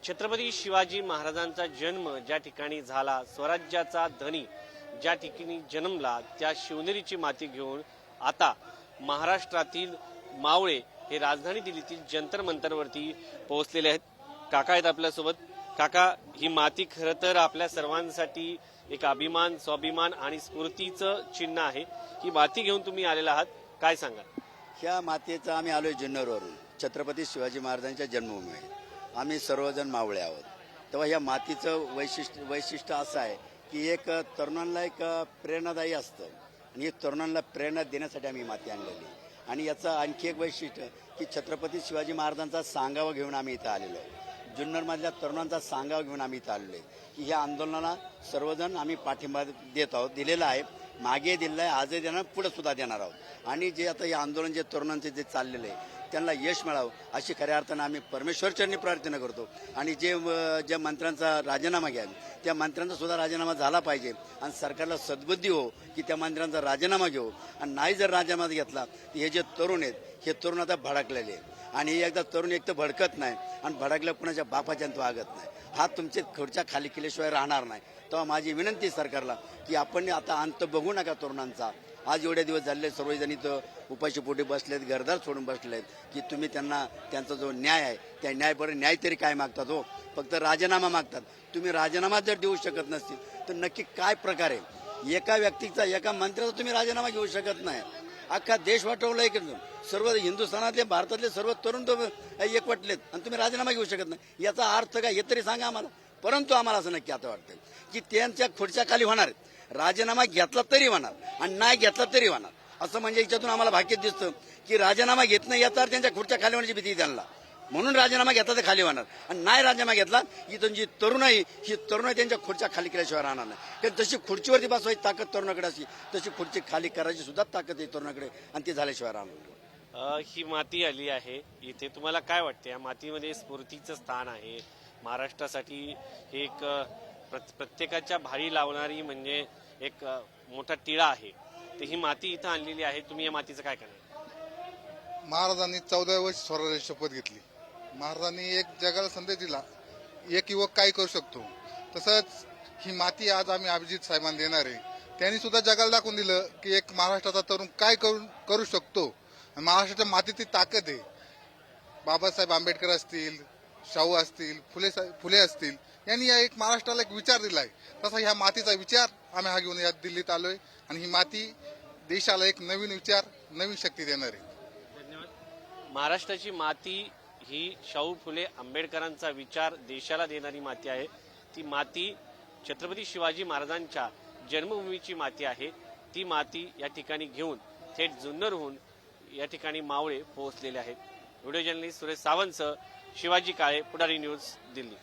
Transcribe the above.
छत्रपती शिवाजी महाराजांचा जन्म ज्या ठिकाणी झाला, स्वराज्याचा धनी ज्या ठिकाणी जन्मला, त्या शिवनेरीची माती घेऊन आता महाराष्ट्रातील मावळे हे राजधानी दिल्लीतील जंतर मंतरवरती पोहोचलेले आहेत. काका आहेत आपल्यासोबत. काका, ही माती खरं तर आपल्या सर्वांसाठी एक अभिमान, स्वाभिमान आणि स्फूर्तीचं चिन्ह आहे. ही माती घेऊन तुम्ही आलेला आहात, काय सांगा? ह्या मातेचा आम्ही आलोय जुन्नरवरून, छत्रपती शिवाजी महाराजांच्या जन्मभूमी आहे. आम्ही सर्वजण मावळे आहोत. तेव्हा ह्या मातीचं वैशिष्ट्य असं आहे की एक तरुणांना एक प्रेरणादायी असतं आणि एक तरुणांना प्रेरणा देण्यासाठी आम्ही माती आणलेली. आणि याचं आणखी एक वैशिष्ट्य की छत्रपती शिवाजी महाराजांचा सांगावा घेऊन आम्ही इथं आलेलो आहे. जुन्नरमधल्या तरुणांचा सांगावा घेऊन आम्ही इथं आलेलो आहे की ह्या आंदोलनाला सर्वजण आम्ही पाठिंबा देत आहोत, दिलेला आहे, मागे दिलेला आहे, आजही देणार, पुढे सुद्धा देणार आहोत. आणि जे आता हे आंदोलन जे तरुणांचे जे चाललेलं आहे त्यांना यश मिळावं अशी खऱ्या अर्थानं आम्ही परमेश्वरचरणी प्रार्थना करतो. आणि ज्या मंत्र्यांचा राजीनामा घ्याल त्या मंत्र्यांचा सुद्धा राजीनामा झाला पाहिजे आणि सरकारला सद्बुद्धी हो की त्या मंत्र्यांचा राजीनामा घेऊ. आणि नाही जर राजीनामा घेतला तर हे जे तरुण आहेत हे तरुण आता भडकलेले आहेत आणि हे एकदा तरुण एक तर भडकत नाही आणि भडकल्या कुणाच्या बापाच्या तो वागत नाही. हा तुमचे खुर्च्या खाली केल्याशिवाय राहणार नाही. तेव्हा माझी विनंती सरकारला की आपण आता अंत बघू नका तरुणांचा. आज एवढे दिवस झाले सर्वजण इथं उपाशीपोटी बसलेत, घरदार सोडून बसलेत की तुम्ही त्यांचा जो न्याय आहे त्या न्याय तरी काय मागतात हो? फक्त राजीनामा मागतात. तुम्ही राजीनामा जर देऊ शकत नसतील तर नक्की काय प्रकार आहे? एका व्यक्तीचा, एका मंत्र्याचा तुम्ही राजीनामा घेऊ शकत नाही. अख्खा देश वाटवलाय की सर्व हिंदुस्थानातले, भारतातले सर्व तरुण एकवटलेत आणि तुम्ही राजीनामा घेऊ शकत नाही. याचा अर्थ काय हे तरी सांगा आम्हाला. परंतु आम्हाला असं नक्की आता वाटतं की त्यांच्या खुर्च्या खाली होणार, राजीनामा घेतला तरी होणार आणि नाही घेतला तरी होणार. असं म्हणजे याच्यातून आम्हाला भाग्यच दिसतं की राजीनामा घेत नाही याचा अर्थ त्यांच्या खुर्च्या खाली होण्याची भीती त्यांना. म्हणून राजीनामा घेतला तर खाली होणार आणि नाही राजीनामा घेतला ही त्यांची तरुणाई, ही तरुणाई त्यांच्या खुर्च्या खाली केल्याशिवाय राहणार नाही. कारण तशी खुर्चीवरती बसवायची ताकद तरुणाकडे असली तशी खुर्ची खाली करायची सुद्धा ताकद आहे तरुणाकडे आणि ती झाल्याशिवाय राहणार. ही माती आली आहे इथे, तुम्हाला काय वाटते? या मातीमध्ये स्फूर्तीचं स्थान आहे. महाराष्ट्रासाठी हे एक प्रत्येकाच्या भारी लावणारी म्हणजे एक मोठा टिळा आहे. तर ही माती इथं आणलेली आहे, तुम्ही या मातीचं काय करणार? महाराजांनी 14 वर्ष स्वराज्याची शपथ घेतली. महाराजांनी एक जगाला संदेश दिला, एक युवक काय करू शकतो. तसंच ही माती आज आम्ही अभिजित साहेबांना देणार आहे. त्यांनी सुद्धा जगाला दाखवून दिलं की एक महाराष्ट्राचा तरुण काय करू शकतो. महाराष्ट्राच्या मातीची ताकद आहे. बाबासाहेब आंबेडकर असतील, शाहू असतील, फुले असतील, यांनी या एक महाराष्ट्राला एक विचार दिलाय. तसा ह्या मातीचा विचार आम्ही हा घेऊन या दिल्लीत आलोय आणि ही माती देशाला एक नवीन विचार, नवीन शक्ती देणार आहे. धन्यवाद. महाराष्ट्राची माती ही शाहू फुले आंबेडकरांचा विचार देशाला देणारी माती आहे. ती माती छत्रपती शिवाजी महाराजांच्या जन्मभूमीची माती आहे. ती माती या ठिकाणी घेऊन थेट जुन्नरहून या ठिकाणी मावळे पोहोचलेले आहेत. व्हिडिओ जर्नलिस्ट सुरेश सावंतसह शिवाजी काळे, पुढारी न्यूज, दिल्ली.